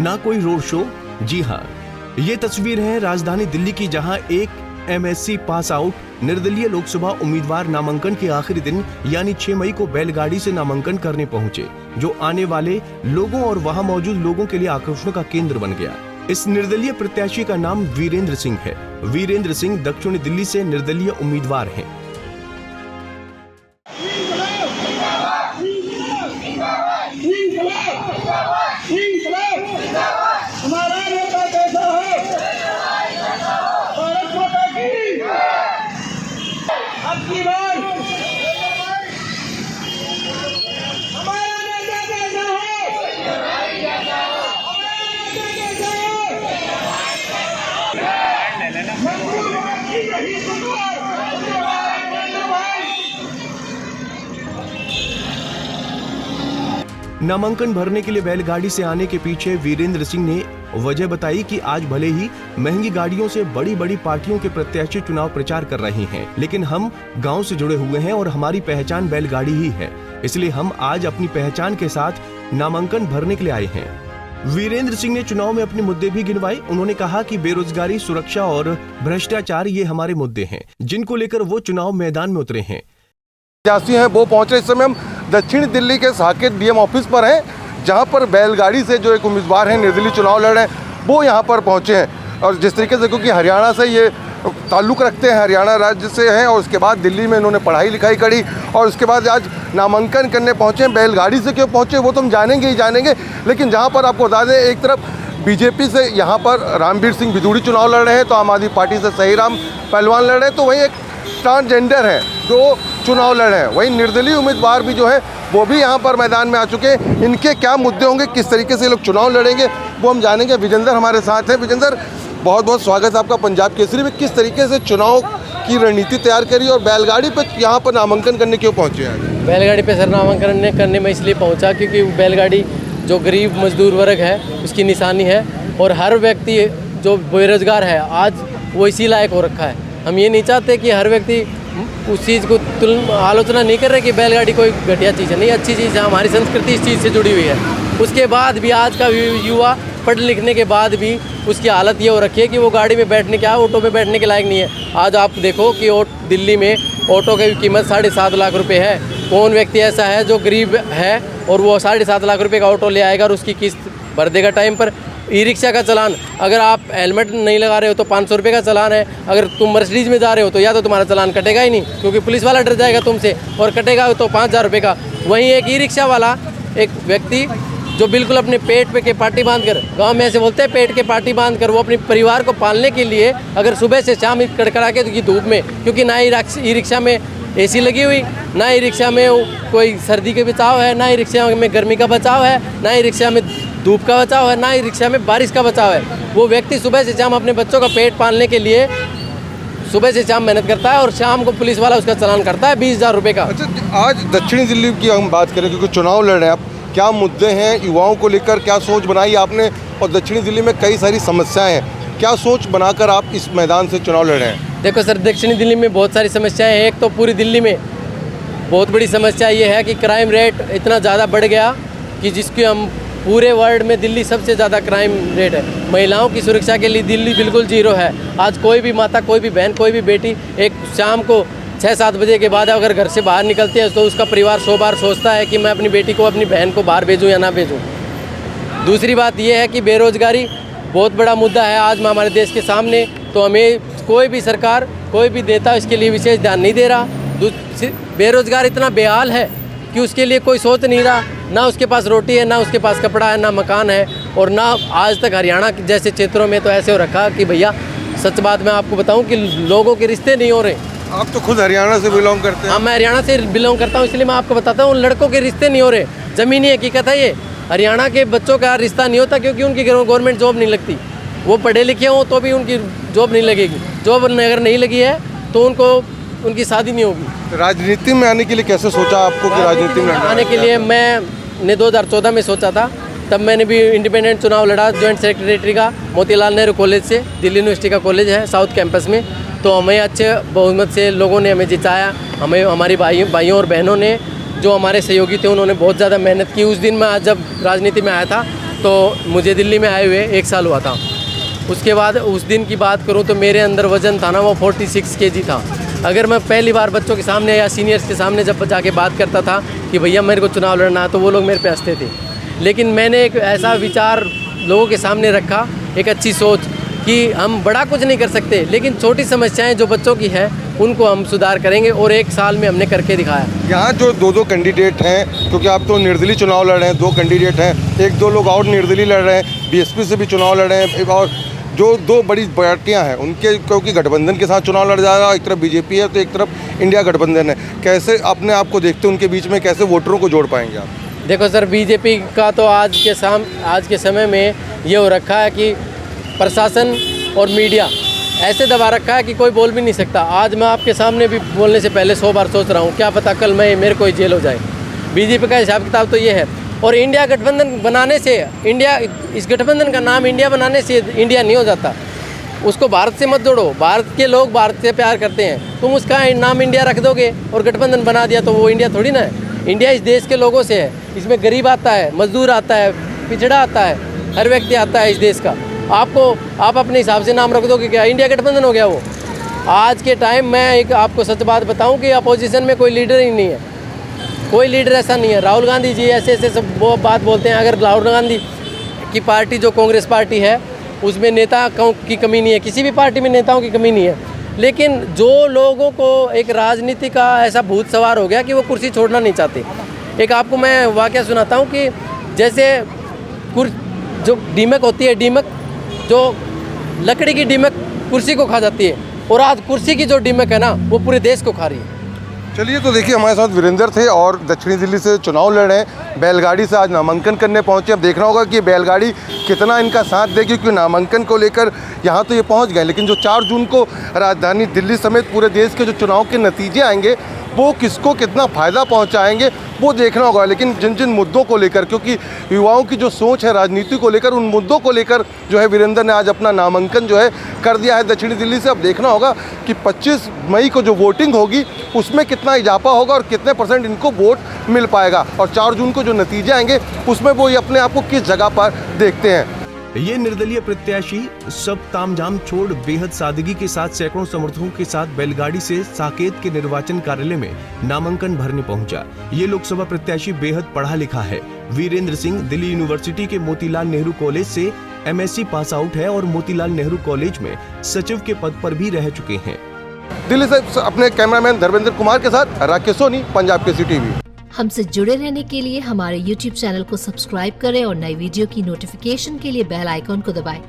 ना कोई road show. जी हाँ, ये तस्वीर है राजधानी दिल्ली की, जहां एक MSc पास आउट निर्दलीय लोकसभा उम्मीदवार नामांकन के आखिरी दिन यानी 6 मई को बैलगाड़ी से नामांकन करने पहुंचे, जो आने वाले लोगों और वहां मौजूद लोगों के लिए आकर्षण का केंद्र बन गया। इस निर्दलीय प्रत्याशी का नाम वीरेंद्र सिंह है। वीरेंद्र सिंह दक्षिणी दिल्ली से निर्दलीय उम्मीदवार हैं। हमारा नेता कैसा है? भारत माता की। अब की बार हमारा नेता कैसा है? नामांकन भरने के लिए बैलगाड़ी से आने के पीछे वीरेंद्र सिंह ने वजह बताई कि आज भले ही महंगी गाड़ियों से बड़ी बड़ी पार्टियों के प्रत्याशी चुनाव प्रचार कर रहे हैं, लेकिन हम गांव से जुड़े हुए हैं और हमारी पहचान बैलगाड़ी ही है, इसलिए हम आज अपनी पहचान के साथ नामांकन भरने के लिए आए हैं। वीरेंद्र सिंह ने चुनाव में अपने मुद्दे भी गिनवाए। उन्होंने कहा कि बेरोजगारी, सुरक्षा और भ्रष्टाचार ये हमारे मुद्दे हैं, जिनको लेकर वो चुनाव मैदान में उतरे हैं। वो पहुंचे। इस समय हम दक्षिण दिल्ली के साकेत DM ऑफिस पर हैं, जहां पर बैलगाड़ी से जो एक उम्मीदवार हैं निर्दलीय चुनाव लड़ रहे हैं, वो यहां पर पहुंचे हैं। और जिस तरीके से, क्योंकि हरियाणा से ये ताल्लुक़ रखते हैं, हरियाणा राज्य से हैं, और उसके बाद दिल्ली में इन्होंने पढ़ाई लिखाई करी और उसके बाद आज नामांकन करने पहुँचे हैं। बैलगाड़ी से क्यों पहुँचे वो तो हम जानेंगे ही जानेंगे, लेकिन जहाँ पर आपको बता दें, एक तरफ बीजेपी से यहाँ पर रामवीर सिंह बिधूड़ी चुनाव लड़ रहे हैं, तो आम आदमी पार्टी से सहीराम पहलवान लड़ रहे हैं, तो वहीं एक ट्रांसजेंडर है जो चुनाव लड़ रहे हैं। वहीं निर्दलीय उम्मीदवार भी जो है वो भी यहाँ पर मैदान में आ चुके हैं। इनके क्या मुद्दे होंगे, किस तरीके से लोग चुनाव लड़ेंगे, वो हम जानेंगे। विजेंद्र हमारे साथ हैं। विजेंद्र, बहुत बहुत स्वागत है आपका पंजाब केसरी में। किस तरीके से चुनाव की रणनीति तैयार करी और बैलगाड़ी पे यहाँ पर नामांकन करने क्यों पहुँचे हैं? बैलगाड़ी पे सर नामांकन करने में इसलिए पहुँचा क्योंकि बैलगाड़ी जो गरीब मजदूर वर्ग है उसकी निशानी है, और हर व्यक्ति जो बेरोजगार है आज वो इसी लायक हो रखा है। हम ये नहीं चाहते कि हर व्यक्ति उस चीज़ को आलोचना नहीं कर रहे कि बैलगाड़ी कोई घटिया चीज़ है, नहीं, अच्छी चीज़ है। हमारी संस्कृति इस चीज़ से जुड़ी हुई है। उसके बाद भी आज का युवा पढ़ लिखने के बाद भी उसकी हालत ये हो रखी है कि वो गाड़ी में बैठने के, ऑटो में बैठने के लायक नहीं है। आज आप देखो कि दिल्ली में ऑटो की कीमत 7.5 लाख रुपये है। कौन व्यक्ति ऐसा है जो गरीब है और वो 7.5 लाख रुपये का ऑटो ले आएगा और उसकी किस्त भर देगा टाइम पर? ई-रिक्शा का चलान, अगर आप हेलमेट नहीं लगा रहे हो तो 500 रुपये का चलान है। अगर तुम मर्सिडीज में जा रहे हो तो या तो तुम्हारा चलान कटेगा ही नहीं, क्योंकि पुलिस वाला डर जाएगा तुमसे, और कटेगा तो 5,000 रुपये का। वहीं एक ई-रिक्शा वाला, एक व्यक्ति जो बिल्कुल अपने पेट पे के पार्टी बांध कर, गाँव में ऐसे बोलते हैं पेट के पार्टी बांध कर, वो अपने परिवार को पालने के लिए अगर सुबह से शाम कड़कड़ा के की धूप में, क्योंकि ना ई-रिक्शा में AC लगी हुई, ना ई-रिक्शा में कोई सर्दी के बचाव है, ना ई-रिक्शा में गर्मी का बचाव है, ना ई-रिक्शा में धूप का बचाव है, ना ई-रिक्शा में बारिश का बचाव है। वो व्यक्ति सुबह से शाम अपने बच्चों का पेट पालने के लिए सुबह से शाम मेहनत करता है, और शाम को पुलिस वाला उसका चालान करता है 20,000 रुपये का। अच्छा, आज दक्षिणी दिल्ली की हम बात करें, क्योंकि चुनाव लड़ रहे हैं आप, क्या मुद्दे हैं युवाओं को लेकर, क्या सोच बनाई आपने? और दक्षिणी दिल्ली में कई सारी समस्याएं हैं, क्या सोच बनाकर आप इस मैदान से चुनाव लड़ रहे हैं? देखो सर, दक्षिणी दिल्ली में बहुत सारी समस्याएं हैं। एक तो पूरी दिल्ली में बहुत बड़ी समस्या ये है कि क्राइम रेट इतना ज़्यादा बढ़ गया कि जिसकी हम पूरे वर्ल्ड में दिल्ली सबसे ज़्यादा क्राइम रेट है। महिलाओं की सुरक्षा के लिए दिल्ली बिल्कुल जीरो है। आज कोई भी माता, कोई भी बहन, कोई भी बेटी एक शाम को 6-7 बजे के बाद अगर घर से बाहर निकलती है तो उसका परिवार 100 बार सोचता है कि मैं अपनी बेटी को, अपनी बहन को बाहर भेजूँ या ना भेजूँ। दूसरी बात यह है कि बेरोज़गारी बहुत बड़ा मुद्दा है आज में हमारे देश के सामने, तो हमें कोई भी सरकार, कोई भी नेता इसके लिए विशेष ध्यान नहीं दे रहा। बेरोज़गार इतना बेहाल है कि उसके लिए कोई सोच नहीं रहा, ना उसके पास रोटी है, ना उसके पास कपड़ा है, ना मकान है, और ना आज तक हरियाणा जैसे क्षेत्रों में तो ऐसे हो रखा कि भैया सच बात मैं आपको बताऊं कि लोगों के रिश्ते नहीं हो रहे। आप तो खुद हरियाणा से बिलोंग करते हैं। हाँ, मैं हरियाणा से बिलोंग करता हूँ, इसलिए मैं आपको बताता हूँ, उन लड़कों के रिश्ते नहीं हो रहे। ज़मीनी हकीकत है ये। हरियाणा के बच्चों का रिश्ता नहीं होता क्योंकि उनकी गवर्नमेंट जॉब नहीं लगती। वो पढ़े लिखे हों तो भी उनकी जॉब नहीं लगेगी। जॉब अगर नहीं लगी है तो उनकी शादी नहीं होगी। राजनीति में आने के लिए कैसे सोचा आपको कि राजनीति में आने के लिए? मैंने 2014 में सोचा था, तब मैंने भी इंडिपेंडेंट चुनाव लड़ा जॉइंट सेक्रेटरी का, मोतीलाल नेहरू कॉलेज से, दिल्ली यूनिवर्सिटी का कॉलेज है साउथ कैंपस में। तो हमें अच्छे बहुमत से लोगों ने हमें जिताया। हमें हमारी भाइयों और बहनों ने, जो हमारे सहयोगी थे, उन्होंने बहुत ज़्यादा मेहनत की। उस दिन मैं जब राजनीति में आया था तो मुझे दिल्ली में आए हुए 1 साल हुआ था। उसके बाद उस दिन की बात करूं तो मेरे अंदर वज़न था ना वो 46 kg था। अगर मैं पहली बार बच्चों के सामने या सीनियर्स के सामने जब जाके बात करता था कि भैया मेरे को चुनाव लड़ना है, तो वो लोग मेरे पे हंसते थे। लेकिन मैंने एक ऐसा विचार लोगों के सामने रखा, एक अच्छी सोच कि हम बड़ा कुछ नहीं कर सकते, लेकिन छोटी समस्याएं जो बच्चों की है उनको हम सुधार करेंगे, और 1 साल में हमने करके दिखाया। यहाँ जो दो कैंडिडेट हैं, क्योंकि आप तो निर्दलीय चुनाव लड़ रहे हैं, 2 कैंडिडेट हैं, 1-2 लोग और निर्दलीय लड़ रहे हैं, बीएसपी से भी चुनाव लड़ रहे हैं, और जो 2 बड़ी पार्टियां हैं उनके क्योंकि गठबंधन के साथ चुनाव लड़ जाएगा, एक तरफ बीजेपी है तो एक तरफ इंडिया गठबंधन है, कैसे अपने आप को देखते हैं उनके बीच में, कैसे वोटरों को जोड़ पाएंगे आप? देखो सर, बीजेपी का तो आज के समय में ये हो रखा है कि प्रशासन और मीडिया ऐसे दबा रखा है कि कोई बोल भी नहीं सकता। आज मैं आपके सामने भी बोलने से पहले 100 बार सोच रहा हूँ, क्या पता कल मेरे को जेल हो जाए। बीजेपी का हिसाब किताब तो ये है। और इंडिया गठबंधन बनाने से, इस गठबंधन का नाम इंडिया बनाने से इंडिया नहीं हो जाता। उसको भारत से मत जोड़ो। भारत के लोग भारत से प्यार करते हैं, तुम उसका नाम इंडिया रख दोगे और गठबंधन बना दिया तो वो इंडिया थोड़ी ना है। इंडिया इस देश के लोगों से है। इसमें गरीब आता है, मजदूर आता है, पिछड़ा आता है, हर व्यक्ति आता है इस देश का। आप अपने हिसाब से नाम रख दोगे क्या? इंडिया गठबंधन हो गया वो। आज के टाइम मैं एक आपको सच बात बताऊं कि अपोजिशन में कोई लीडर ही नहीं है, कोई लीडर ऐसा नहीं है। राहुल गांधी जी ऐसे सब वो बात बोलते हैं। अगर राहुल गांधी की पार्टी जो कांग्रेस पार्टी है उसमें नेता की कमी नहीं है, किसी भी पार्टी में नेताओं की कमी नहीं है, लेकिन जो लोगों को एक राजनीति का ऐसा भूत सवार हो गया कि वो कुर्सी छोड़ना नहीं चाहते। एक आपको मैं वाकया सुनाता हूँ कि जैसे जो दीमक होती है, दीमक जो लकड़ी की दीमक कुर्सी को खा जाती है, और आज कुर्सी की जो दीमक है ना वो पूरे देश को खा रही है। चलिए, तो देखिए हमारे साथ वीरेंद्र थे और दक्षिणी दिल्ली से चुनाव लड़ रहे हैं, बैलगाड़ी से आज नामांकन करने पहुंचे। अब देखना होगा कि बैलगाड़ी कितना इनका साथ देगी, क्योंकि नामांकन को लेकर यहाँ तो ये पहुंच गए, लेकिन जो 4 जून को राजधानी दिल्ली समेत पूरे देश के जो चुनाव के नतीजे आएंगे वो किसको कितना फ़ायदा पहुंचाएंगे वो देखना होगा। लेकिन जिन जिन मुद्दों को लेकर, क्योंकि युवाओं की जो सोच है राजनीति को लेकर, उन मुद्दों को लेकर जो है वीरेंद्र ने आज अपना नामांकन जो है कर दिया है दक्षिणी दिल्ली से। अब देखना होगा कि 25 मई को जो वोटिंग होगी उसमें कितना इजाफा होगा और कितने % इनको वोट मिल पाएगा, और 4 जून को जो नतीजे आएंगे उसमें वो अपने आप को किस जगह पर देखते हैं। ये निर्दलीय प्रत्याशी सब तामझाम छोड़ बेहद सादगी के साथ सैकड़ों समर्थकों के साथ बैलगाड़ी से साकेत के निर्वाचन कार्यालय में नामांकन भरने पहुंचा। ये लोकसभा प्रत्याशी बेहद पढ़ा लिखा है। वीरेंद्र सिंह दिल्ली यूनिवर्सिटी के मोतीलाल नेहरू कॉलेज से MSc पास आउट है और मोतीलाल नेहरू कॉलेज में सचिव के पद पर भी रह चुके हैं। दिल्ली से अपने कैमरामैन धर्मेंद्र कुमार के साथ राकेश सोनी, पंजाब केसरी टीवी। हमसे जुड़े रहने के लिए हमारे YouTube चैनल को सब्सक्राइब करें और नई वीडियो की नोटिफिकेशन के लिए बेल आइकॉन को दबाएं।